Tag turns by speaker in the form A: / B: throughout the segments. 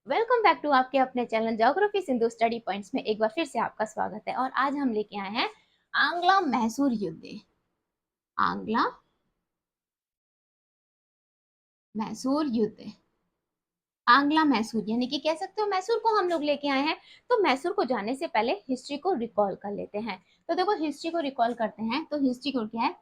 A: Welcome back to आपके अपने channel geography Sindhu study points में एक बार फिर से आपका स्वागत है। और आज हम लेके आए हैं आंग्ला मैसूर युद्ध। आंग्ला मैसूर युद्ध, आंग्ला मैसूर यानी कि कह सकते हो मैसूर को हम लोग लेके आए हैं। तो मैसूर को जाने से पहले हिस्ट्री को रिकॉल कर लेते हैं। तो देखो हिस्ट्री को रिकॉल करते हैं, तो हिस्ट्री को क्या है,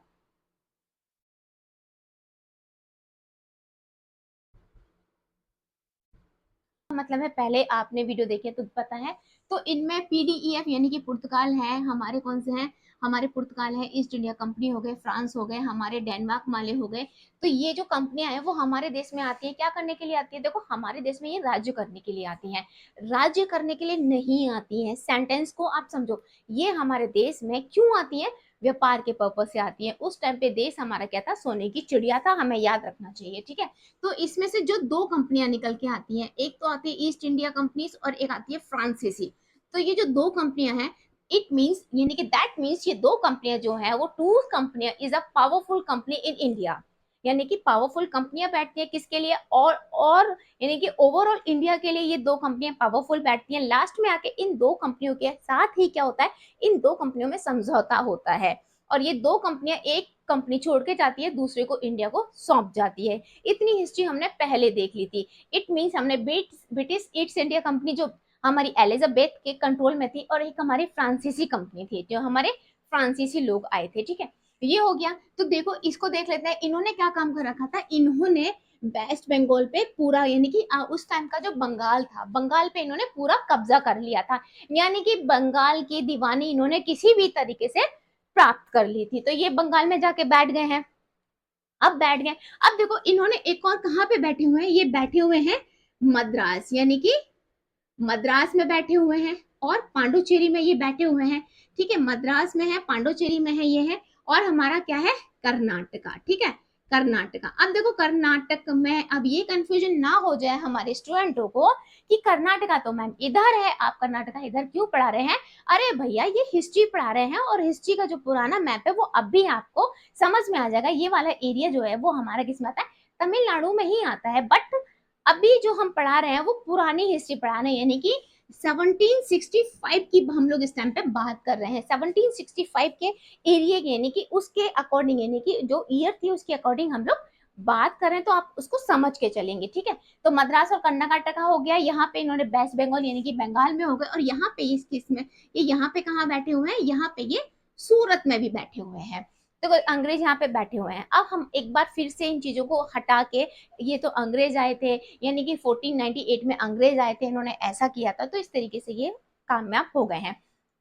A: मतलब है पहले आपने वीडियो देखे तो पता है। तो इनमें पीडीईएफ यानी कि पुर्तगाल है, हमारे कौन से हैं, हमारे पुर्तगाल है, ईस्ट इंडिया कंपनी हो गए, फ्रांस हो गए, हमारे डेनमार्क माले हो गए। तो ये जो कंपनियां हैं वो हमारे देश में आती है, क्या करने के लिए आती है, देखो हमारे देश में ये राज्य करने के लिए आती हैं, राज्य करने के लिए नहीं आती हैं। सेंटेंस को आप समझो, ये हमारे देश में क्यों आती है, व्यापार के पर्पज से आती है। उस टाइम पे देश हमारा क्या था, सोने की चिड़िया था, हमें याद रखना चाहिए, ठीक है। तो इसमें से जो दो कंपनियां निकल के आती हैं, एक तो आती है ईस्ट इंडिया कंपनीज और एक आती है फ्रांसीसी। तो ये जो दो कंपनियां हैं, इट मींस यानी कि दैट मींस ये दो कंपनियां जो है वो टू कंपनियां is a powerful company in India. यानी कि पावरफुल कंपनियां बैठती है किसके लिए, और यानी कि ओवरऑल इंडिया के लिए ये दो कंपनियां पावरफुल बैठती हैं। लास्ट में आके इन दो कंपनियों के साथ ही क्या होता है, इन दो कंपनियों में समझौता होता है और ये दो कंपनियां एक कंपनी छोड़ के जाती है, दूसरे को इंडिया को सौंप जाती है। इतनी हिस्ट्री हमने पहले देख ली थी। इट मींस हमने ब्रिटिश ईस्ट इंडिया कंपनी जो हमारी एलिजाबेथ के कंट्रोल में थी, और एक हमारी फ्रांसीसी कंपनी थी जो हमारे फ्रांसीसी लोग आए थे, ठीक है। ये हो गया। तो देखो इसको देख लेते हैं, इन्होंने क्या काम कर रखा था, इन्होंने वेस्ट बंगाल पे पूरा यानी कि उस टाइम का जो बंगाल था, बंगाल पे इन्होंने पूरा कब्जा कर लिया था। यानी कि बंगाल की दीवानी इन्होंने किसी भी तरीके से प्राप्त कर ली थी। तो ये बंगाल में जाके बैठ गए हैं, अब बैठ गए। अब देखो इन्होंने एक और कहां पे बैठे हुए हैं, ये बैठे हुए हैं मद्रास, यानी कि मद्रास में बैठे हुए हैं, और पांडुचेरी में ये बैठे हुए हैं, ठीक है। मद्रास में है, पांडुचेरी में है, ये है। और हमारा क्या है, कर्नाटका, ठीक है, कर्नाटका। अब देखो कर्नाटक में, अब ये कंफ्यूजन ना हो जाए हमारे स्टूडेंटों को कि कर्नाटका तो मैम इधर है, आप कर्नाटका इधर क्यों पढ़ा रहे हैं। अरे भैया ये हिस्ट्री पढ़ा रहे हैं, और हिस्ट्री का जो पुराना मैप है वो अब भी आपको समझ में आ जाएगा। ये वाला एरिया जो है वो हमारा किस में आता है, तमिलनाडु में ही आता है। बट अभी जो हम पढ़ा रहे हैं वो पुरानी हिस्ट्री पढ़ा रहे हैं, यानी कि 1765 की हम लोग इस टाइम पे बात कर रहे हैं। 1765 के एरिया के यानी कि उसके अकॉर्डिंग, यानी कि जो ईयर थी उसके अकॉर्डिंग हम लोग बात करें, तो आप उसको समझ के चलेंगे, ठीक है। तो मद्रास और कर्नाटका हो गया, यहाँ पे इन्होंने वेस्ट बंगाल यानी कि बंगाल में हो गए, और यहाँ पे इस केस में ये यहाँ पे कहाँ बैठे हुए हैं, यहाँ पे ये सूरत में भी बैठे हुए हैं। तो अंग्रेज यहाँ पे बैठे हुए हैं। अब हम एक बार फिर से इन चीजों को हटा के, ये तो अंग्रेज आए थे, यानी कि 1498 में अंग्रेज आए थे, इन्होंने ऐसा किया था, तो इस तरीके से ये कामयाब हो गए हैं।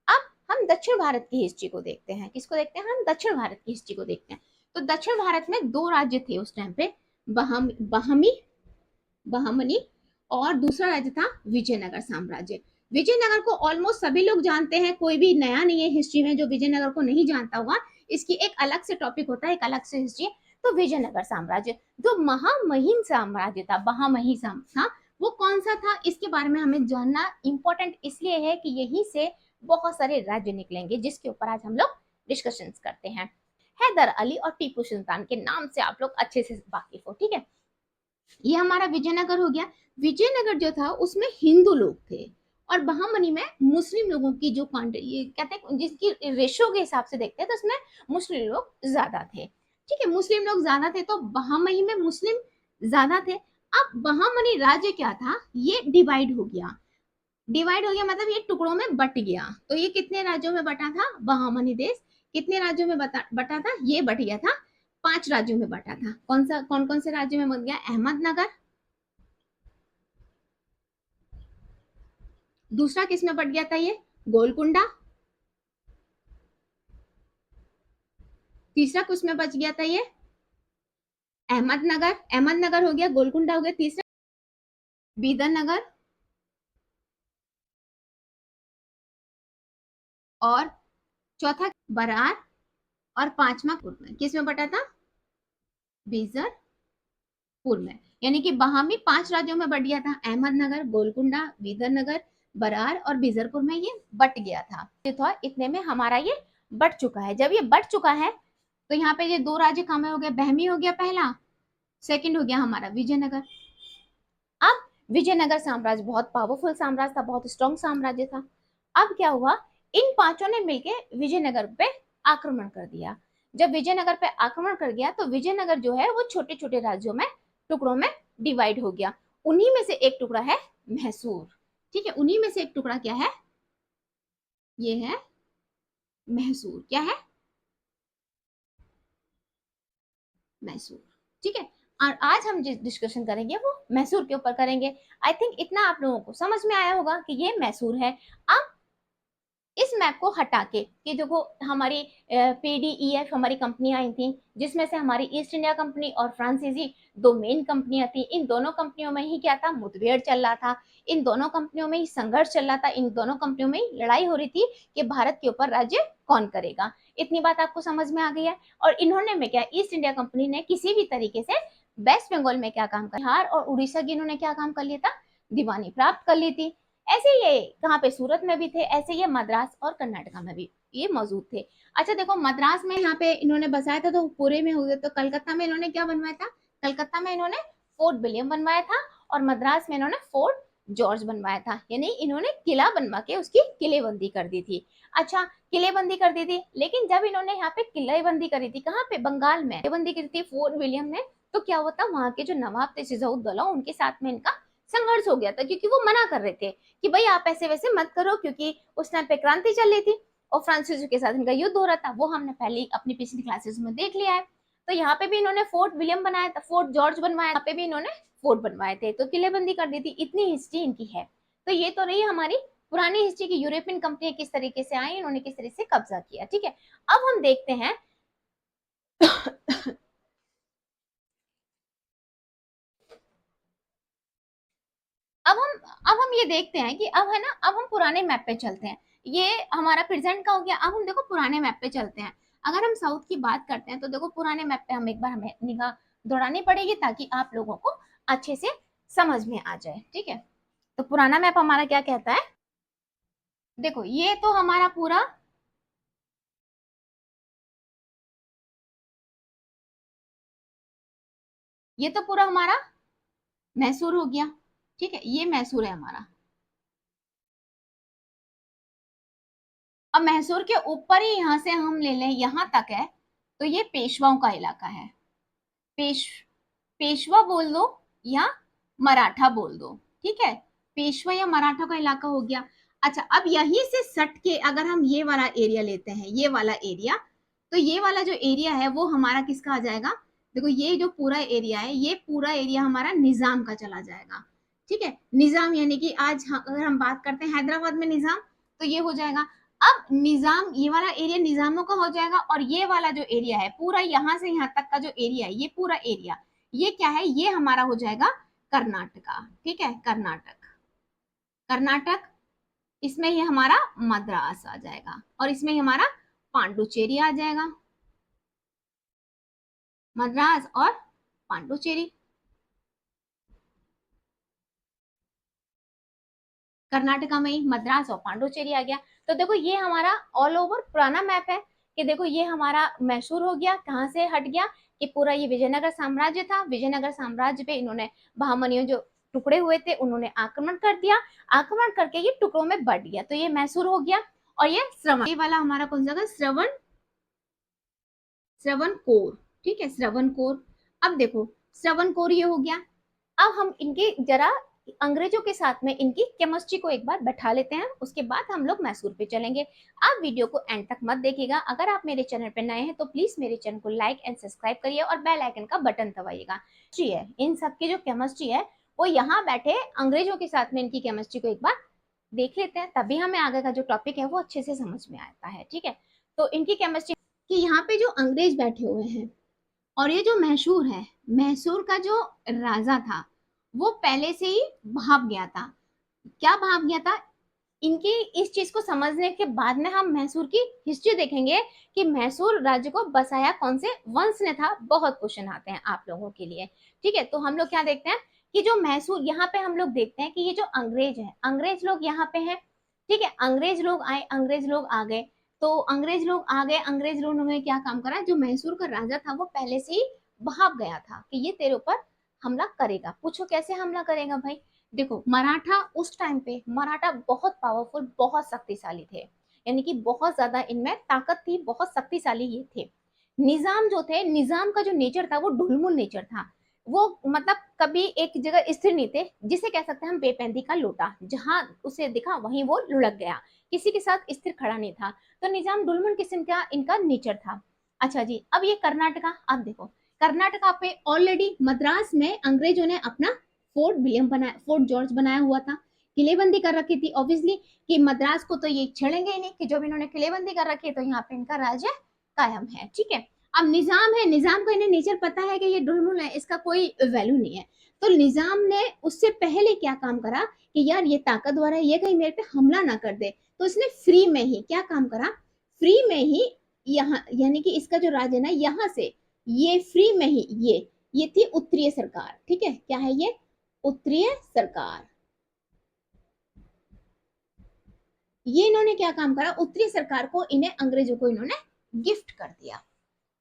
A: अब हम दक्षिण भारत की हिस्ट्री को देखते हैं, किसको देखते हैं, हम दक्षिण भारत की हिस्ट्री को देखते हैं। तो दक्षिण भारत में दो राज्य थे उस टाइम पे, बहमी बहमनी, और दूसरा राज्य था विजयनगर साम्राज्य। विजयनगर को ऑलमोस्ट सभी लोग जानते हैं, कोई भी नया नहीं है हिस्ट्री में जो विजयनगर को नहीं जानता होगा। इसकी एक अलग से टॉपिक होता है, एक अलग से हिस्ट्री। तो विजयनगर साम्राज्य जो महामहिम साम्राज्य था, महामहिम था, वो कौन सा था, इसके बारे में हमें जानना इंपॉर्टेंट इसलिए है कि यहीं से बहुत सारे राज्य निकलेंगे जिसके ऊपर आज हम लोग डिस्कशन करते हैं। हैदर अली और टीपू सुल्तान के नाम से आप लोग अच्छे से वाकिफ हो, ठीक है। ये हमारा विजयनगर हो गया। विजयनगर जो था उसमें हिंदू लोग थे, और बहामनी में मुस्लिम लोगों की जो ये कहते हैं जिसकी रेशो के हिसाब से देखते हैं तो उसमें मुस्लिम लोग ज्यादा थे, ठीक है। मुस्लिम लोग ज्यादा थे तो बहामनी में मुस्लिम ज्यादा थे। अब बहामनी राज्य क्या था, ये डिवाइड हो गया, डिवाइड हो गया मतलब ये टुकड़ों में बट गया। तो ये कितने राज्यों में बटा था, बहामनी देश कितने राज्यों में बटा था, ये बट गया था 5 राज्यों में बटा था। कौन कौन से राज्यों में बट गया, अहमदनगर, दूसरा किस में बट गया था, ये गोलकुंडा, तीसरा किस में बच गया था, ये अहमदनगर, अहमदनगर हो गया, गोलकुंडा हो गया, तीसरा बीदर नगर, और चौथा बरार, और पांचवा किस में बटा था, बीजरपुर में। यानी कि बहामी 5 राज्यों में बट गया था, अहमदनगर, गोलकुंडा, बीदरनगर, बरार और बीजरपुर में ये बट गया था। तो इतने में हमारा ये बट चुका है। जब ये बट चुका है तो यहाँ पे ये दो राज्य कहाँ में हो गया, बहमी हो गया पहला, सेकंड हो गया हमारा विजयनगर। अब विजयनगर साम्राज्य बहुत पावरफुल साम्राज्य था, बहुत स्ट्रॉन्ग साम्राज्य था। अब क्या हुआ, इन पांचों ने मिलकर विजयनगर पे आक्रमण कर दिया। जब विजयनगर पे आक्रमण कर गया तो विजयनगर जो है वो छोटे छोटे राज्यों में, टुकड़ों में डिवाइड हो गया। उन्हीं में से एक टुकड़ा है मैसूर। ठीक है, उन्हीं में से एक टुकड़ा क्या है, ये है मैसूर। क्या है, मैसूर। ठीक है, और आज हम जिस डिस्कशन करेंगे वो मैसूर के ऊपर करेंगे। आई थिंक इतना आप लोगों को समझ में आया होगा कि ये मैसूर है। अब इस मैप को हटा के, कि देखो हमारी पीडीईएफ हमारी कंपनियां आई थी, जिसमें से हमारी ईस्ट इंडिया कंपनी और फ्रांसीसी दो मेन कंपनियां थी। इन दोनों कंपनियों में ही क्या था, मुठभेड़ चल रहा था, इन दोनों कंपनियों में ही संघर्ष चल रहा था, इन दोनों कंपनियों में ही लड़ाई हो रही थी कि भारत के ऊपर राज्य कौन करेगा। इतनी बात आपको समझ में आ गई है। और इन्होंने में क्या, ईस्ट इंडिया कंपनी ने किसी भी तरीके से वेस्ट बंगाल में क्या काम कर, बिहार और उड़ीसा की इन्होंने क्या काम कर लिया था, दीवानी प्राप्त कर ली थी। ऐसे ये कहाँ पे, सूरत में भी थे, ऐसे ये मद्रास और कर्नाटका में भी ये मौजूद थे। अच्छा देखो, मद्रास में यहाँ पे इन्होंने बसाया था तो पूरे में हुए, तो कलकत्ता में इन्होंने क्या बनवाया था, कलकत्ता में इन्होंने फोर्ट विलियम बनवाया था, और मद्रास में इन्होंने फोर्ट जॉर्ज बनवाया था। यानी इन्होंने किला बनवा के उसकी किलेबंदी कर दी थी। अच्छा, किलेबंदी कर दी थी, लेकिन जब इन्होंने यहाँ पे किलेबंदी करी थी, कहाँ पे, बंगाल में किलेबंदी करी थी फोर्ट विलियम ने, तो क्या होता, वहां के जो नवाब थे सिराजुद्दौला, उनके साथ में इनका संघर्ष हो गया था, क्योंकि वो मना कर रहे थे कि भाई आप ऐसे वैसे मत करो, क्योंकि उस टाइम पे क्रांति चल रही थी और फ्रांसीसियों के साथ इनका युद्ध हो रहा था। वो हमने पहले अपनी पिछली क्लासेस में देख लिया है। तो यहाँ पे भी इन्होंने फोर्ट विलियम बनाया था, फोर्ट जॉर्ज बनवाया, यहाँ पे भी इन्होंने फोर्ट बनवाए थे, तो किलेबंदी कर दी थी। इतनी हिस्ट्री इनकी है। तो ये तो रही हमारी पुरानी हिस्ट्री की, यूरोपियन कंपनियां किस तरीके से आई, इन्होंने किस तरह से कब्जा किया। ठीक है, अब हम देखते हैं अब हम ये देखते हैं कि अब है ना, अब हम पुराने मैप पे चलते हैं। ये हमारा प्रेजेंट का हो गया। अब हम देखो पुराने मैप पे चलते हैं। अगर हम साउथ की बात करते हैं तो देखो पुराने मैप पे हम एक बार हमें निगाह दौड़ानी पड़ेगी, ताकि आप लोगों को अच्छे से समझ में आ जाए। ठीक है, तो पुराना मैप हमारा क्या कहता है, देखो ये तो हमारा पूरा, ये तो पूरा हमारा मैसूर हो गया। ठीक है, ये मैसूर है हमारा। अब मैसूर के ऊपर ही यहां से हम ले लें, यहां तक है, तो ये पेशवाओं का इलाका है। पेश पेशवा बोल दो या मराठा बोल दो। ठीक है, पेशवा या मराठा का इलाका हो गया। अच्छा, अब यहीं से सट के अगर हम ये वाला एरिया लेते हैं, ये वाला एरिया, तो ये वाला जो एरिया है वो हमारा किसका आ जाएगा, देखो ये जो पूरा एरिया है, ये पूरा एरिया हमारा निजाम का चला जाएगा। ठीक है, निजाम यानी कि आज अगर हम बात करते हैं हैदराबाद में निजाम, तो ये हो जाएगा। अब निजाम, ये वाला एरिया निजामों का हो जाएगा, और ये वाला जो एरिया है पूरा, यहां से यहां तक का जो एरिया है, ये पूरा एरिया, ये क्या है, ये हमारा हो जाएगा कर्नाटका। ठीक है, कर्नाटक, कर्नाटक, इसमें ही हमारा मद्रास आ जाएगा, और इसमें ही हमारा पांडुचेरी आ जाएगा, मद्रास और पांडुचेरी। कर्नाटका में ही मद्रास और पांडुचेरी आ गया। तो देखो ये हमारा ऑल ओवर पुराना मैप है, कि देखो ये हमारा मैसूर हो गया, कहाँ से हट गया, कि पूरा ये विजयनगर साम्राज्य था। विजयनगर साम्राज्य पे इन्होंने बहामनियों जो टुकड़े हुए थे उन्होंने आक्रमण कर दिया, आक्रमण करके ये टुकड़ों में बट गया, तो ये मैसूर हो गया। और ये श्रवण, ये वाला हमारा कौन सा, श्रवण, श्रवण कोर। ठीक है, श्रवण कोर। अब देखो श्रवण कोर ये हो गया। अब हम इनके जरा अंग्रेजों के साथ में इनकी केमिस्ट्री को एक बार बैठा लेते हैं, उसके बाद हम लोग मैसूर पे चलेंगे। आप वीडियो को एंड तक मत देखिएगा। अगर आप मेरे चैनल पे नए हैं तो प्लीज मेरे चैनल को लाइक एंड सब्सक्राइब करिए और बेल आइकन का बटन दबाइएगा। जी है, इन सबकी जो केमिस्ट्री है वो यहाँ बैठे अंग्रेजों के साथ में इनकी केमिस्ट्री को एक बार देख लेते हैं, तभी हमें आगे का जो टॉपिक है वो अच्छे से समझ में आता है। ठीक है, तो इनकी केमिस्ट्री, कि यहाँ पे जो अंग्रेज बैठे हुए हैं, और ये जो मैसूर है, मैसूर का जो राजा था वो पहले से ही भाग गया था। क्या भाग गया था, इनकी इस चीज को समझने के बाद में हम मैसूर की हिस्ट्री देखेंगे कि मैसूर राज्य को बसाया कौन से वंश ने था। बहुत क्वेश्चन आते हैं आप लोगों के लिए। ठीक है, तो हम लोग क्या देखते हैं कि जो मैसूर, यहाँ पे हम लोग देखते हैं कि ये जो अंग्रेज है, अंग्रेज लोग यहाँ पे हैं। ठीक है, अंग्रेज लोग आए, अंग्रेज लोग आ गए, तो अंग्रेज लोग आ गए, अंग्रेज लोगों ने क्या काम करा, जो मैसूर का राजा था वो पहले से ही भाग गया था कि ये तेरे ऊपर हमला करेगा। पूछो कैसे हमला करेगा भाई, देखो मराठा उस टाइम पे मराठा बहुत पावरफुल, बहुत शक्तिशाली थे, यानी कि बहुत ज्यादा इनमें ताकत थी, बहुत शक्तिशाली ये थे। निजाम जो थे, निजाम का जो नेचर था वो ढुलमुल नेचर था। वो मतलब कभी एक जगह स्थिर नहीं थे, जिसे कह सकते हैं हम बेपैंती का लोटा, जहां उसे दिखा वहीं वो लुढ़क गया, किसी के साथ स्थिर खड़ा नहीं था। तो निजाम ढुलमुल किस्म का इनका नेचर था। अच्छा जी, अब ये कर्नाटका, आप देखो कर्नाटका पे ऑलरेडी मद्रास में अंग्रेजों ने अपना फोर्ट विलियम बनाया, फोर्ट जॉर्ज बनाया हुआ था, किलेबंदी कर रखी थी ऑब्वियसली, कि मद्रास को तो ये छेड़ेंगे ही नहीं, कि जब इन्होंने किलेबंदी कर रखी है तो यहाँ पे इनका राज्य कायम है। ठीक है, अब निजाम है, निजाम का इन्हें नेचर पता है कि ये ढुलमुल है, इसका कोई वैल्यू नहीं है। तो निजाम ने उससे पहले क्या काम करा कि यार ये ताकतवर है, ये कहीं मेरे पे हमला ना कर दे, तो इसने फ्री में ही क्या काम करा, फ्री में ही यहाँ, यानी कि इसका जो राज है ना, यहाँ से ये फ्री में ही ये थी उत्तरीय सरकार। ठीक है, क्या है ये, उत्तरीय सरकार। ये इन्होंने क्या काम करा, उत्तरी सरकार को इन्हें अंग्रेजों को इन्होंने गिफ्ट कर दिया,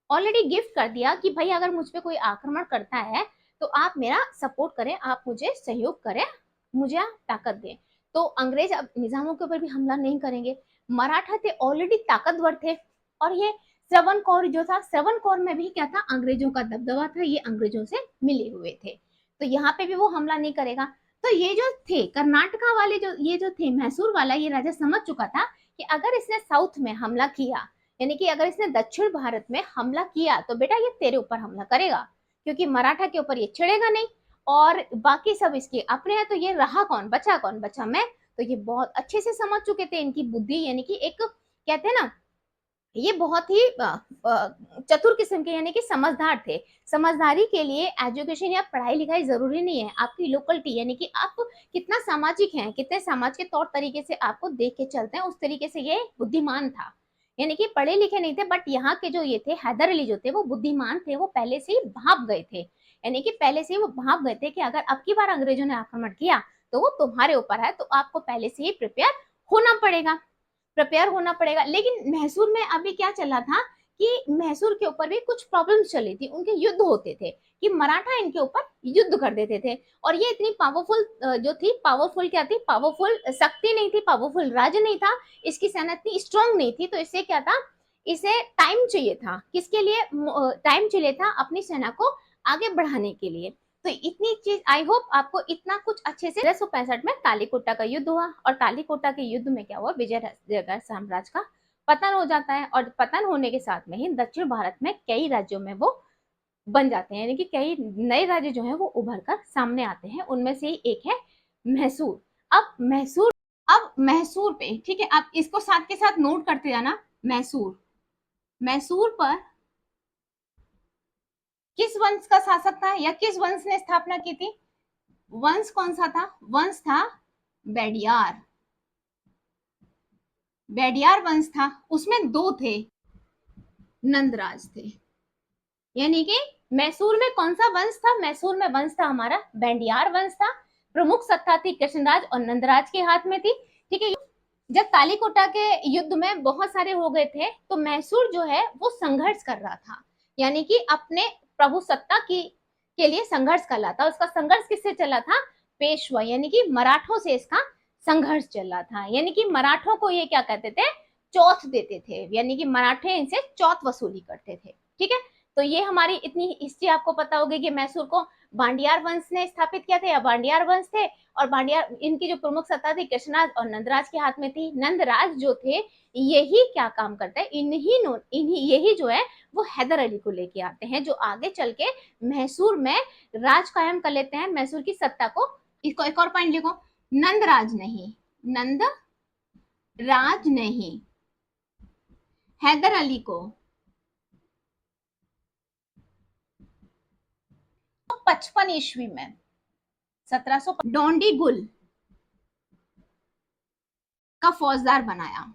A: ऑलरेडी गिफ्ट कर दिया कि भाई अगर मुझ पे कोई आक्रमण करता है तो आप मेरा सपोर्ट करें, आप मुझे सहयोग करें, मुझे आप ताकत दें। तो अंग्रेज अब निजामों के ऊपर भी हमला नहीं करेंगे। मराठा थे ऑलरेडी ताकतवर थे, और ये श्रवण कौर जो था, श्रवण कौर में भी क्या था, अंग्रेजों का दबदबा था, ये अंग्रेजों से मिले हुए थे, तो यहाँ पे भी वो हमला नहीं करेगा। तो ये जो थे कर्नाटका वाले, जो ये जो थे मैसूर वाला, ये राजा समझ चुका था कि अगर इसने साउथ में हमला किया, यानी कि अगर इसने दक्षिण भारत में हमला किया, तो बेटा ये तेरे ऊपर हमला करेगा, क्योंकि मराठा के ऊपर ये छिड़ेगा नहीं, और बाकी सब इसके अपने हैं, तो ये रहा कौन, बचा कौन, बचा मैं। तो ये बहुत अच्छे से समझ चुके थे, इनकी बुद्धि यानी कि एक कहते हैं ना, ये बहुत ही चतुर किस्म के, यानी कि समझदार थे। समझदारी के लिए एजुकेशन या पढ़ाई लिखाई जरूरी नहीं है, आपकी लोकलिटी, यानी कि आप कितना सामाजिक हैं, कितने समाज के तौर तरीके से आपको देख के चलते हैं, उस तरीके से ये बुद्धिमान था। यानी कि पढ़े लिखे नहीं थे, बट यहाँ के जो ये थे हैदर अली जो थे, वो बुद्धिमान थे, वो पहले से ही भाप गए थे, यानी कि पहले से ही वो भाप गए थे कि अगर अब की बार अंग्रेजों ने आक्रमण किया तो वो तुम्हारे ऊपर है, तो आपको पहले से ही प्रिपेयर होना पड़ेगा, प्रिपेयर होना पड़ेगा। लेकिन मैसूर में अभी क्या चला था कि मैसूर के ऊपर भी कुछ प्रॉब्लम्स चली थी, उनके युद्ध होते थे कि मराठा इनके ऊपर युद्ध कर देते थे, और ये इतनी पावरफुल जो थी, पावरफुल क्या थी, पावरफुल शक्ति नहीं थी, पावरफुल राज्य नहीं था, इसकी सेना इतनी स्ट्रांग नहीं थी, तो इससे क्या था, इसे टाइम चाहिए था, किसके लिए टाइम चाहिए था, अपनी सेना को आगे बढ़ाने के लिए। तो इतनी चीज, आई होप आपको इतना कुछ अच्छे से। 1365 में तालीकोटा का युद्ध हुआ, और तालीकोटा के युद्ध में क्या हुआ, विजयनगर साम्राज्य का पतन हो जाता है, और पतन होने के साथ में ही दक्षिण भारत में कई राज्यों में वो बन जाते हैं, यानी कि कई नए राज्य जो है वो उभर कर सामने आते हैं, उनमें से ही एक है मैसूर। अब मैसूर पे, ठीक है, आप इसको साथ के साथ नोट करते जाना, मैसूर, मैसूर पर किस वंश का शासक था, या किस वंश ने स्थापना की थी, वंश कौन सा था, वंश था बेडियार, बेडियार वंश था, उसमें दो थे, नंदराज थे। यानी कि मैसूर में कौन सा वंश था, मैसूर में वंश था हमारा बेडियार वंश था, प्रमुख सत्ता थी कृष्णराज और नंदराज के हाथ में थी। ठीक है, जब तालीकोटा के युद्ध में बहुत सारे हो गए थे, तो मैसूर जो है वो संघर्ष कर रहा था, यानी कि अपने प्रभु सत्ता की के लिए संघर्ष कर रहा था। उसका संघर्ष किससे चला था, पेशवा, यानी कि मराठों से इसका संघर्ष चल रहा था, यानी कि मराठों को ये क्या कहते थे, चौथ देते थे, यानी कि मराठे इनसे चौथ वसूली करते थे। ठीक है, तो ये हमारी इतनी हिस्ट्री आपको पता होगी कि मैसूर को बांडियार वंश ने स्थापित किया था, या बांडियार वंश थे, और बांडियार, इनकी जो प्रमुख सत्ता थी कृष्णराज और नंदराज के हाथ में थी। नंदराज जो थे, यही क्या काम करते हैं, इन्हीं यही जो है वो हैदर अली को लेके आते हैं, जो आगे चल के मैसूर में राज कायम कर लेते हैं, मैसूर की सत्ता को। इसको एक और पॉइंट लिखो, नंदराज नहीं, नंदराज नहीं, हैदर अली को 55 ईस्वी में 1700 डोंडी गुल का फौजदार बनाया।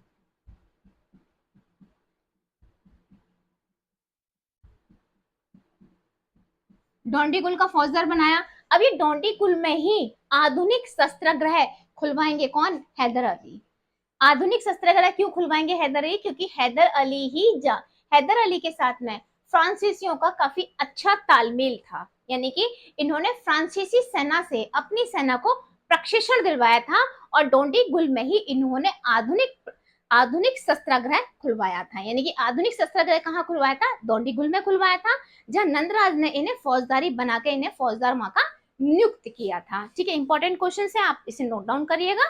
A: डोंडीगुल का फौजदार बनाया। अब ये डोंडीगुल में ही आधुनिक शस्त्रगृह खुलवाएंगे कौन, हैदर अली। आधुनिक शस्त्रगृह क्यों खुलवाएंगे हैदर अली, क्योंकि हैदर अली के साथ में फ्रांसीसियों का काफी अच्छा तालमेल था, यानी कि इन्होंने फ्रांसीसी सेना से अपनी सेना को प्रशिक्षण दिलवाया था और डोंडीगुल में ही इन्होंने आधुनिक शस्त्रागार खुलवाया था। यानी कि आधुनिक शस्त्रागार कहाँ खुलवाया था? डोंडीगुल में खुलवाया था, जहां नंदराज ने इन्हें फौजदारी बना के इन्हें फौजदार वहां का नियुक्त किया था। ठीक है, इंपॉर्टेंट क्वेश्चन है, आप इसे नोट डाउन करिएगा।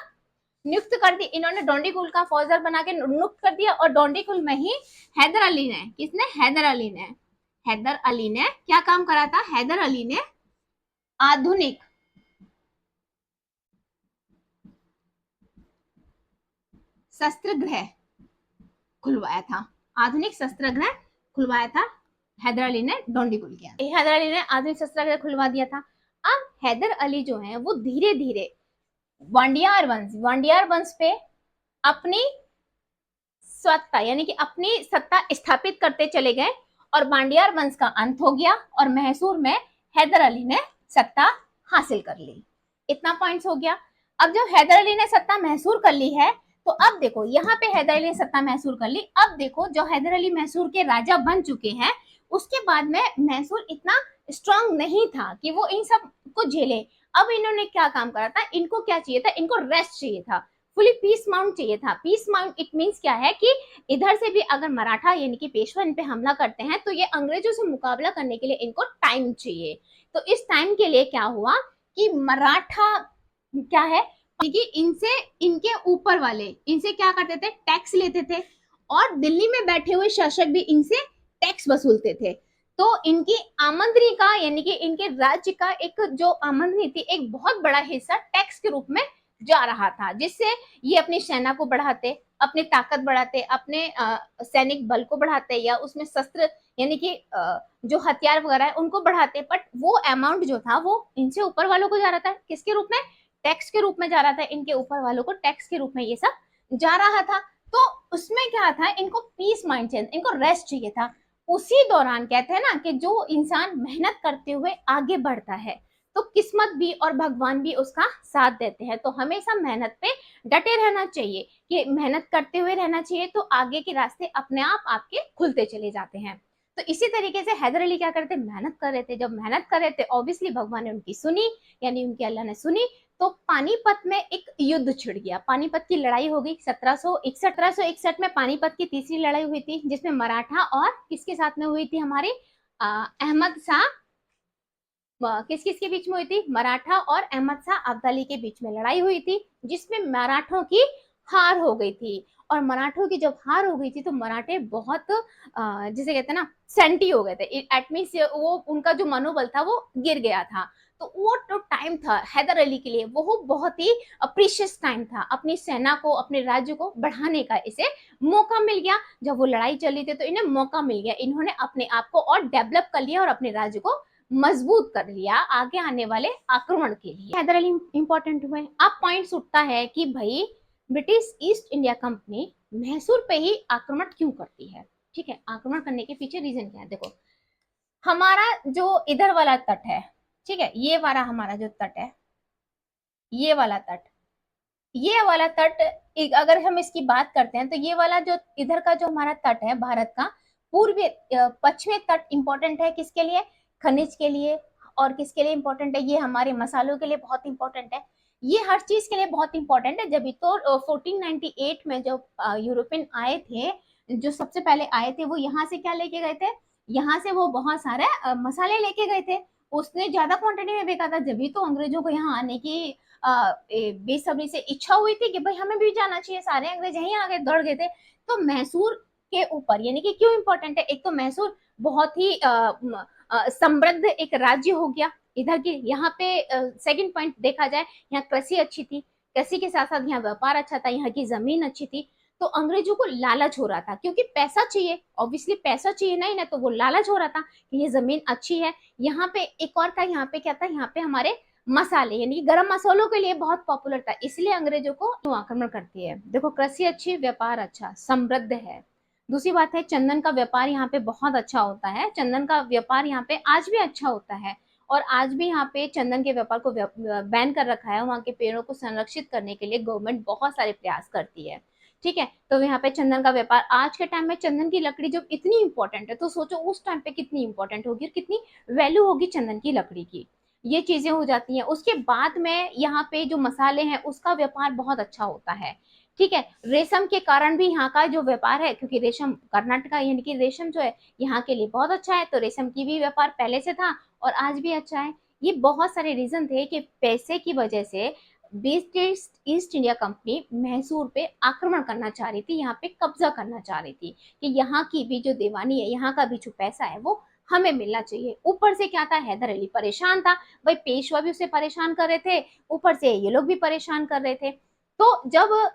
A: नियुक्त कर दी इन्होंने, डोंडीगुल का फौजदार बना के नियुक्त कर दिया। और डोंडीगुल में ही हैदर अली ने, किसने? हैदर अली ने क्या काम करा था? हैदर अली ने आधुनिक शस्त्रगृह खुलवाया था। आधुनिक शस्त्रगृह खुलवाया था हैदर अली ने डोंडीगुल के अंदर। हैदर अली ने आधुनिक शस्त्रगृह खुलवा दिया था। अब हैदर अली जो है वो धीरे धीरे वांडियार वंश पे अपनी सत्ता यानी कि अपनी सत्ता स्थापित करते चले गए और वांडियार वंश का अंत हो गया और मैसूर में हैदर अली ने सत्ता हासिल कर ली। इतना पॉइंट्स हो गया। अब जब हैदर अली ने सत्ता मैसूर कर ली है तो अब देखो यहाँ पे हैदर अली ने सत्ता मैसूर कर ली। अब देखो जो हैदर अली मैसूर के राजा बन चुके हैं, उसके बाद में मैसूर इतना स्ट्रांग नहीं था कि वो इन सब को झेले। अब इन्होंने क्या काम करा था? इनको क्या चाहिए था? इनको रेस्ट चाहिए था, फुली पीस माउंट चाहिए था। पीस माउंट इट मींस क्या है कि इधर से भी अगर मराठा यानी कि पेशवा इन पे हमला करते हैं तो ये अंग्रेजों से मुकाबला करने के लिए इनको टाइम चाहिए। तो इस टाइम के लिए क्या हुआ कि मराठा क्या है कि इनसे, इनके ऊपर वाले इनसे क्या करते थे? टैक्स लेते थे और दिल्ली में बैठे हुए शासक भी इनसे टैक्स वसूलते थे। तो इनकी आमदनी का यानी कि इनके राज्य का एक जो आमदनी थी, एक बहुत बड़ा हिस्सा टैक्स के रूप में जा रहा था, जिससे ये अपनी सेना को बढ़ाते, अपनी ताकत बढ़ाते, अपने सैनिक बल को बढ़ाते या उसमें शस्त्र यानी कि जो हथियार वगैरह है उनको बढ़ाते। बट वो अमाउंट जो था वो इनसे ऊपर वालों को जा रहा था। किसके रूप में? टैक्स के रूप में जा रहा था। इनके ऊपर वालों को टैक्स के रूप में ये सब जा रहा था। तो उसमें क्या था? इनको पीस माइंड चाहिए, इनको रेस्ट चाहिए था। उसी दौरान कहते हैं ना कि जो इंसान मेहनत करते हुए आगे बढ़ता है तो किस्मत भी और भगवान भी उसका साथ देते हैं। तो हमेशा मेहनत पे डटे रहना चाहिए कि मेहनत करते हुए रहना चाहिए, तो आगे के रास्ते अपने आप आपके खुलते चले जाते हैं। तो इसी तरीके से हैदर अली क्या करते? मेहनत कर रहे थे। जब मेहनत कर रहे थे ऑब्वियसली भगवान ने उनकी सुनी, यानी उनकी अल्लाह ने सुनी। तो पानीपत में एक युद्ध छिड़ गया, पानीपत की लड़ाई हो गई 1761 में। पानीपत की तीसरी लड़ाई हुई थी जिसमें मराठा और किसके साथ में हुई थी? हमारे अहमद शाह, किस किस के बीच में हुई थी? मराठा और अहमद शाह अब्दाली के बीच में लड़ाई हुई थी, जिसमें मराठों की हार हो गई थी। और मराठों की जब हार हो गई थी तो मराठे बहुत जिसे कहते हैं ना सेंटी हो गए थे। एट मीन्स वो उनका जो मनोबल था वो गिर गया था। तो वो जो टाइम था हैदर अली के लिए वो बहुत ही प्रीशियस टाइम था। अपनी सेना को, अपने राज्य को बढ़ाने का इसे मौका मिल गया। जब वो लड़ाई चली थी तो इन्हें मौका मिल गया, इन्होंने अपने आप को और डेवलप कर लिया और अपने राज्य को मजबूत कर लिया आगे आने वाले आक्रमण के लिए। हैदर अली इंपॉर्टेंट हुए। अब पॉइंट उठता है कि भाई British east India company Mysore पे ही आक्रमण क्यों करती है? ठीक है, आक्रमण करने के पीछे रीजन क्या है? देखो, हमारा जो इधर वाला तट है, ठीक है, ये वाला हमारा जो तट है, ये वाला तट, ये वाला तट, अगर हम इसकी बात करते हैं तो ये वाला जो इधर का जो हमारा तट है भारत का, पूर्वी पश्चिमी तट इंपॉर्टेंट है किसके लिए? खनिज के लिए। और किसके लिए इंपॉर्टेंट है? ये हमारे मसालों के लिए बहुत इंपॉर्टेंट है। ये हर चीज के लिए बहुत इंपॉर्टेंट है। जब तो 1498 में जो यूरोपियन आए थे, जो सबसे पहले आए थे, वो यहाँ से क्या लेके गए थे? यहाँ से वो बहुत सारे मसाले लेके गए थे। उसने ज्यादा क्वांटिटी में बेचा था, जब भी तो अंग्रेजों को यहाँ आने की बेसब्री से इच्छा हुई थी कि भाई हमें भी जाना चाहिए। सारे अंग्रेज यहीं आ गए, दौड़ गए थे। तो मैसूर के ऊपर यानी कि क्यों इंपॉर्टेंट है? एक तो मैसूर बहुत ही समृद्ध एक राज्य हो गया इधर की। यहाँ पे सेकंड पॉइंट देखा जाए, यहाँ कृषि अच्छी थी, कृषि के साथ साथ यहाँ व्यापार अच्छा था, यहाँ की जमीन अच्छी थी। तो अंग्रेजों को लालच हो रहा था क्योंकि पैसा चाहिए, ऑब्वियसली पैसा चाहिए नहीं ना, तो वो लालच हो रहा था कि ये जमीन अच्छी है। यहाँ पे एक और था, यहाँ पे क्या था? यहाँ पे हमारे मसाले यानी कि गरम मसालों के लिए बहुत पॉपुलर था, इसलिए अंग्रेजों को आक्रमण करती है। देखो, कृषि अच्छी, व्यापार अच्छा, समृद्ध है। दूसरी बात है, चंदन का व्यापार यहाँ पे बहुत अच्छा होता है। चंदन का व्यापार यहाँ पे आज भी अच्छा होता है और आज भी यहाँ पे चंदन के व्यापार को बैन कर रखा है। वहाँ के पेड़ों को संरक्षित करने के लिए गवर्नमेंट बहुत सारे प्रयास करती है। ठीक है, तो यहाँ पे चंदन का व्यापार, आज के टाइम में चंदन की लकड़ी जब इतनी इंपॉर्टेंट है तो सोचो उस टाइम पे कितनी इंपॉर्टेंट होगी और कितनी वैल्यू होगी चंदन की लकड़ी की। ये चीजें हो जाती हैं। उसके बाद में यहाँ पे जो मसाले हैं उसका व्यापार बहुत अच्छा होता है, ठीक है। रेशम के कारण भी यहाँ का जो व्यापार है, क्योंकि रेशम कर्नाटका यानी कि रेशम जो है यहाँ के लिए बहुत अच्छा है, तो रेशम की भी व्यापार पहले से था और आज भी अच्छा है। ये बहुत सारे रीजन थे कि पैसे की वजह से British east India company Mysore पे आक्रमण करना चाह रही थी, यहाँ पे कब्जा करना चाह रही थी कि यहाँ की भी जो दीवानी है, यहाँ का भी जो पैसा है वो हमें मिलना चाहिए। ऊपर से क्या था, हैदर अली परेशान था, भाई पेशवा भी उसे परेशान कर रहे थे, ऊपर से ये लोग भी परेशान कर रहे थे। तो जब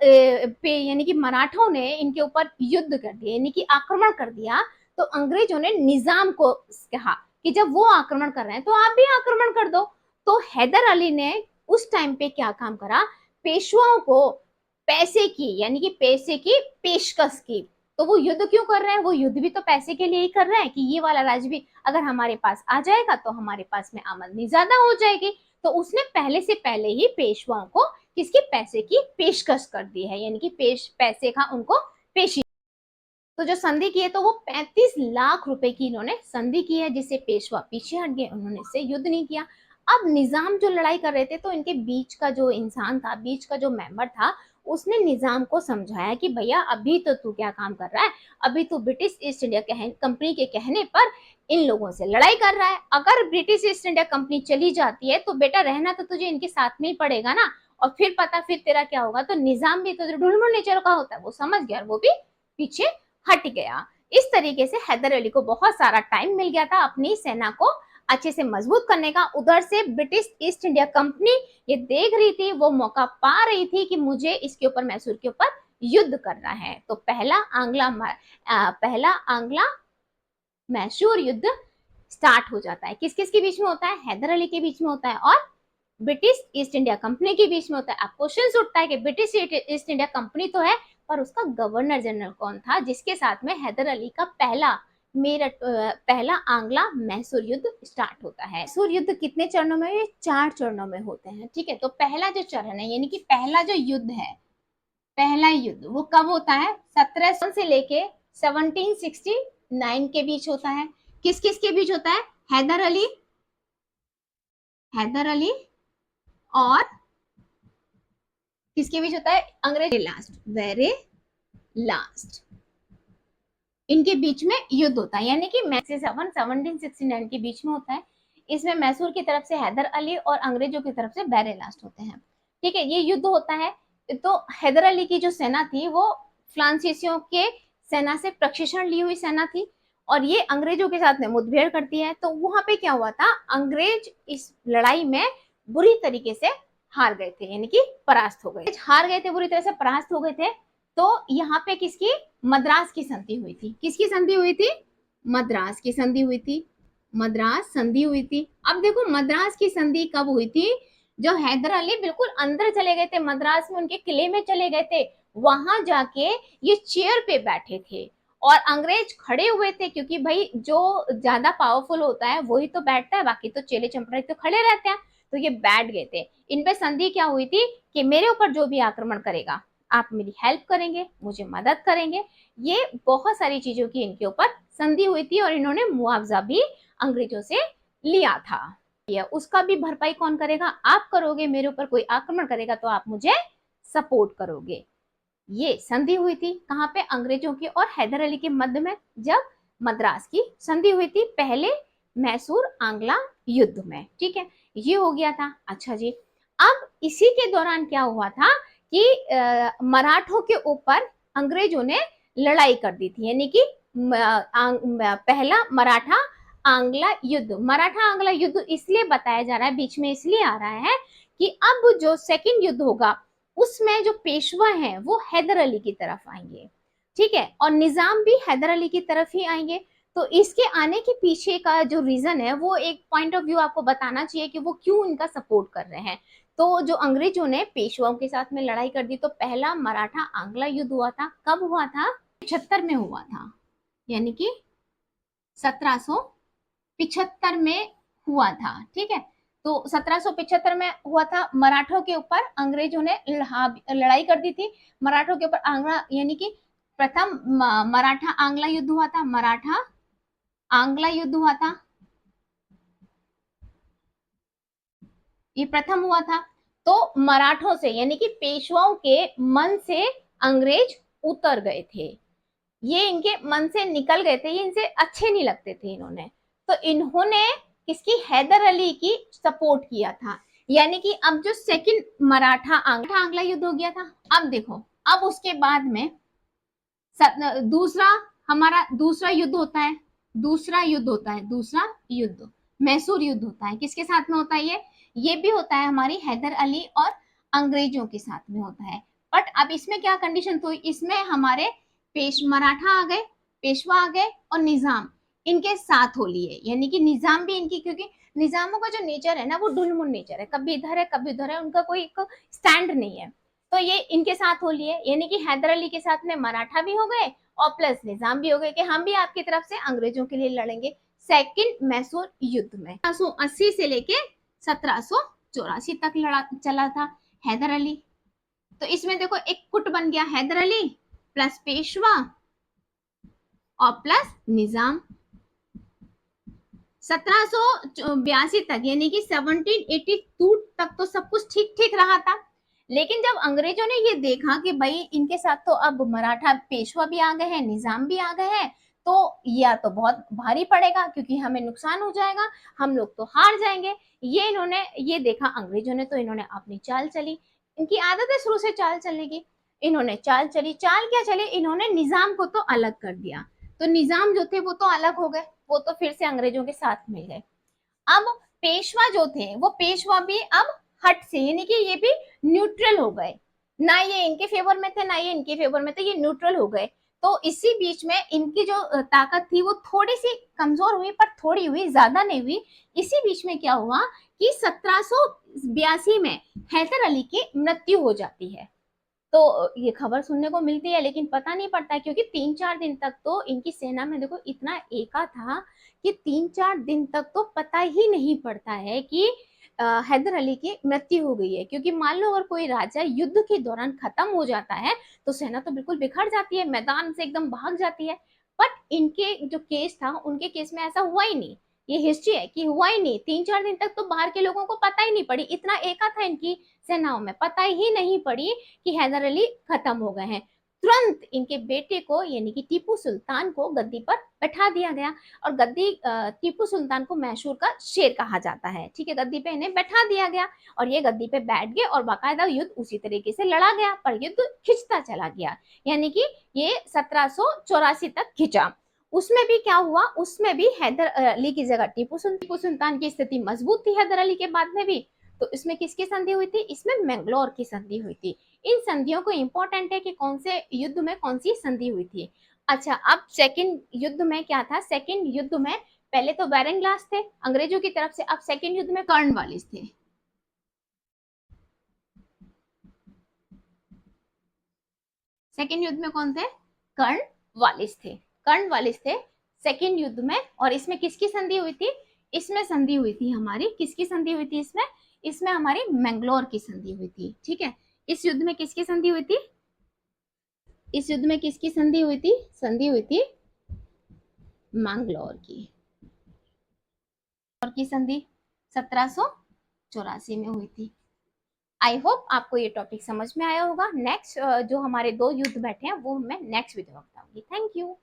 A: यानी कि मराठों ने इनके ऊपर युद्ध कर दिया, यानी कि आक्रमण कर दिया, तो अंग्रेजों ने निजाम को कहा कि जब वो आक्रमण कर रहे हैं तो आप भी आक्रमण कर दो। तो हैदर अली ने उस टाइम पे क्या काम करा, पेशवाओं को पैसे की, यानी कि पैसे की पेशकश की। तो वो युद्ध क्यों कर रहे हैं, वो युद्ध भी तो पैसे के लिए ही कर रहे हैं कि ये वाला राज्य भी अगर हमारे पास आ जाएगा तो हमारे पास में आमदनी ज्यादा हो जाएगी। तो उसने पहले से पहले ही पेशवाओं को किसकी पैसे की पेशकश कर दी है, यानी कि पैसे का उनको पेशी। तो जो संधि की है तो वो 35 लाख रुपए की इन्होंने संधि की है, जिससे पेशवा पीछे हट गए, उन्होंने इससे युद्ध नहीं किया। अब निजाम जो लड़ाई कर रहे थे तो इनके बीच का जो इंसान था, बीच का जो मेंबर था, उसने निजाम को समझाया कि भैया अभी तो तू क्या काम कर रहा है, अभी तू ब्रिटिश ईस्ट इंडिया कंपनी के कहने पर इन लोगों से लड़ाई कर रहा है। अगर ब्रिटिश ईस्ट इंडिया कंपनी चली जाती है तो बेटा रहना तो तुझे इनके साथ में ही पड़ेगा ना, और फिर पता फिर तेरा क्या होगा। तो निजाम भी तो ढुलमुल नेचर का होता है, वो समझ गया और वो भी पीछे हट गया। इस तरीके से हैदर अली को बहुत सारा टाइम मिल गया था अपनी सेना को अच्छे से मजबूत करने का। उधर से ब्रिटिश ईस्ट इंडिया कंपनी ये देख रही थी, वो मौका पा रही थी कि मुझे इसके ऊपर, मैसूर के ऊपर युद्ध करना है। तो पहला आंग्ला मैसूर युद्ध स्टार्ट हो जाता है। किस किस के बीच में होता है, हैदर अली के बीच में होता है और ब्रिटिश ईस्ट इंडिया कंपनी के बीच में होता है। अब क्वेश्चन उठता है कि ब्रिटिश ईस्ट इंडिया कंपनी तो है, पर उसका गवर्नर जनरल कौन था जिसके साथ में हैदर अली का पहला आंग्ला मैसूर युद्ध स्टार्ट होता है। मैसूर युद्ध कितने चरणों में, ये 4 चरणों में होते हैं, ठीक है। तो पहला जो चरण है, यानी कि पहला जो युद्ध है, पहला युद्ध वो कब होता है, 1700 से लेके 1769 के बीच होता है। किस किस के बीच होता है, हैदर अली और किसके बीच होता है, अंग्रेज वेरी लास्ट इनके बीच में युद्ध होता है, यानी कि 1769 के बीच में होता है। इसमें मैसूर की तरफ से हैदर अली और अंग्रेजों की तरफ से वेरी लास्ट होते हैं, ठीक है। ये युद्ध होता है। तो हैदर अली की जो सेना थी वो फ्रांसीसियों के सेना से प्रशिक्षण ली हुई सेना थी, और ये अंग्रेजों के साथ में मुठभेड़ करती है। तो वहां पे क्या हुआ था, अंग्रेज इस लड़ाई में बुरी तरीके से हार गए थे, यानी कि परास्त हो गए, हार गए थे, बुरी तरह से परास्त हो गए थे। तो यहाँ पे किसकी, मद्रास की संधि हुई थी। किसकी संधि हुई थी, मद्रास की संधि हुई थी, मद्रास संधि हुई थी। अब देखो मद्रास की संधि कब हुई थी, जो हैदर अली बिल्कुल अंदर चले गए थे, मद्रास में उनके किले में चले गए थे, वहां जाके ये चेयर पे बैठे थे और अंग्रेज खड़े हुए थे, क्योंकि भाई जो ज्यादा पावरफुल होता है वही तो बैठता है, बाकी तो चेले चंपड़े तो खड़े रहते हैं। तो ये बैठ गए थे। इन पे संधि क्या हुई थी कि मेरे ऊपर जो भी आक्रमण करेगा आप मेरी हेल्प करेंगे, मुझे मदद करेंगे। ये बहुत सारी चीजों की इनके ऊपर संधि हुई थी और इन्होंने मुआवजा भी अंग्रेजों से लिया था। उसका भी भरपाई कौन करेगा, आप करोगे, मेरे ऊपर कोई आक्रमण करेगा तो आप मुझे सपोर्ट करोगे। ये संधि हुई थी कहाँ पे, अंग्रेजों की और हैदर अली के मध्य में, जब मद्रास की संधि हुई थी पहले मैसूर आंग्ला युद्ध में, ठीक है। ये हो गया था। अच्छा जी, अब इसी के दौरान क्या हुआ था कि मराठों के ऊपर अंग्रेजों ने लड़ाई कर दी थी, यानी कि पहला मराठा आंग्ला युद्ध। मराठा आंग्ला युद्ध इसलिए बताया जा रहा है, बीच में इसलिए आ रहा है कि अब जो सेकंड युद्ध होगा उसमें जो पेशवा हैं वो हैदर अली की तरफ आएंगे, ठीक है, और निजाम भी हैदर अली की तरफ ही आएंगे। तो इसके आने के पीछे का जो रीजन है वो एक पॉइंट ऑफ व्यू आपको बताना चाहिए कि वो क्यों इनका सपोर्ट कर रहे हैं। तो जो अंग्रेजों ने पेशवाओं के साथ में लड़ाई कर दी, तो पहला मराठा आंग्ला युद्ध हुआ था, कब हुआ था, 75 में हुआ था, यानी कि 1775 में हुआ था, ठीक है। तो 1775 में हुआ था, मराठों के ऊपर अंग्रेजों ने लड़ाई कर दी थी। मराठों के ऊपर आंग्ला, यानी कि प्रथम मराठा आंग्ला युद्ध हुआ था, मराठा आंग्ला युद्ध हुआ था। ये प्रथम हुआ था। तो मराठों से यानी कि पेशवाओं के मन से अंग्रेज उतर गए थे, ये इनके मन से निकल गए थे, ये इनसे अच्छे नहीं लगते थे इन्होंने। तो इन्होंने किसकी, हैदर अली की सपोर्ट किया था। यानी कि अब जो सेकंड मराठा आंग्ला युद्ध हो गया था। अब देखो, अब उसके बाद में दूसरा, हमारा दूसरा युद्ध होता है, दूसरा युद्ध मैसूर युद्ध होता है। किसके साथ में होता है ये भी होता है हमारी हैदर अली और अंग्रेजों के साथ में होता है। बट अब इसमें क्या कंडीशन थी, इसमें हमारे मराठा आ गए, पेशवा आ गए और निजाम इनके साथ हो लिए। यानी कि निजाम भी इनकी, क्योंकि निजामों का जो नेचर है ना वो ढुलमुल नेचर है, कभी इधर है कभी उधर है, उनका कोई एक स्टैंड नहीं है। तो ये इनके साथ हो लिए, यानी कि हैदर अली के साथ में मराठा भी हो गए और प्लस निजाम भी हो गए कि हम भी आपकी तरफ से अंग्रेजों के लिए लड़ेंगे। सेकंड मैसूर युद्ध में 1780 से लेके 1784 तक लड़ा चला था हैदर अली। तो इसमें देखो एक गुट बन गया, हैदर अली प्लस पेशवा और प्लस निजाम। 1782 तक यानी कि 1782 तक तो सब कुछ ठीक ठीक रहा था। लेकिन जब अंग्रेजों ने ये देखा कि भाई इनके साथ तो अब मराठा पेशवा भी आ गए हैं, निजाम भी आ गए हैं, तो या तो बहुत भारी पड़ेगा क्योंकि हमें नुकसान हो जाएगा, हम लोग तो हार जाएंगे। ये इन्होंने ये देखा अंग्रेजों ने, तो इन्होंने अपनी चाल चली। इनकी आदत है शुरू से चाल चलने की। इन्होंने चाल चली, चाल क्या चली, इन्होंने निजाम को तो अलग कर दिया। तो निजाम जो थे वो तो अलग हो गए, वो तो फिर से अंग्रेजों के साथ मिल गए। अब पेशवा जो थे वो पेशवा भी अब हट से, यानी कि ये भी न्यूट्रल हो गए, ना ये इनके फेवर में थे ना ये इनके फेवर में थे, ये न्यूट्रल हो गए। तो इसी बीच में इनकी जो ताकत थी वो थोड़ी सी कमजोर हुई, पर थोड़ी हुई, ज्यादा नहीं हुई। इसी बीच में क्या हुआ कि 1782 में हैदर अली की मृत्यु हो जाती है। तो ये खबर सुनने को मिलती है लेकिन पता नहीं पड़ता है, क्योंकि 3-4 दिन तक तो इनकी सेना में देखो इतना एका था कि 3-4 दिन तक तो पता ही नहीं पड़ता है कि हैदर अली की मृत्यु हो गई है। क्योंकि मान लो अगर कोई राजा युद्ध के दौरान खत्म हो जाता है तो सेना तो बिल्कुल बिखर जाती है, मैदान से एकदम भाग जाती है। बट इनके जो केस था, उनके केस में ऐसा हुआ ही नहीं। ये हिस्ट्री है कि हुआ ही नहीं, 3-4 दिन तक तो बाहर के लोगों को पता ही नहीं पड़ी, इतना एका था इनकी सेनाओं में, पता ही नहीं पड़ी कि हैदर अली खत्म हो गए हैं। तुरंत इनके बेटे को यानी कि टीपू सुल्तान को गद्दी पर बैठा दिया गया। और गद्दी टीपू सुल्तान को मैसूर का शेर कहा जाता है, ठीक है, गद्दी पे इन्हें बैठा दिया गया और ये गद्दी पे बैठ गए और बाकायदा युद्ध उसी तरीके से लड़ा गया, पर युद्ध खिंचता चला गया। यानी कि ये 1784 तक खिंचा। उसमें भी क्या हुआ, उसमें भी हैदर अली की जगह टीपू सुल्तान की स्थिति मजबूत थी हैदर अली के बाद में भी। तो इसमें किसकी संधि हुई थी, इसमें मैंगलोर की संधि हुई थी। इन संधियों को इंपॉर्टेंट है कि कौन से युद्ध में कौन सी संधि हुई थी। अच्छा, अब सेकंड युद्ध में क्या था, सेकंड युद्ध में पहले तो बैरंगलास थे अंग्रेजों की तरफ से, अब सेकंड युद्ध में कर्नवालिस थे। सेकंड युद्ध में कौन थे, कर्नवालिस थे, कर्नवालिस थे सेकंड युद्ध में। और इसमें किसकी संधि हुई थी, इसमें संधि हुई थी हमारी, किसकी संधि हुई थी इसमें, इसमें हमारी मैंगलोर की संधि हुई थी, ठीक है। इस युद्ध में किसकी संधि हुई थी, इस युद्ध में किसकी संधि हुई थी, संधि हुई थी मैंगलोर की। और की संधि 1784 में हुई थी। आई होप आपको ये टॉपिक समझ में आया होगा। नेक्स्ट जो हमारे 2 युद्ध बैठे हैं वो मैं नेक्स्ट वीडियो में बताऊंगी। Thank you.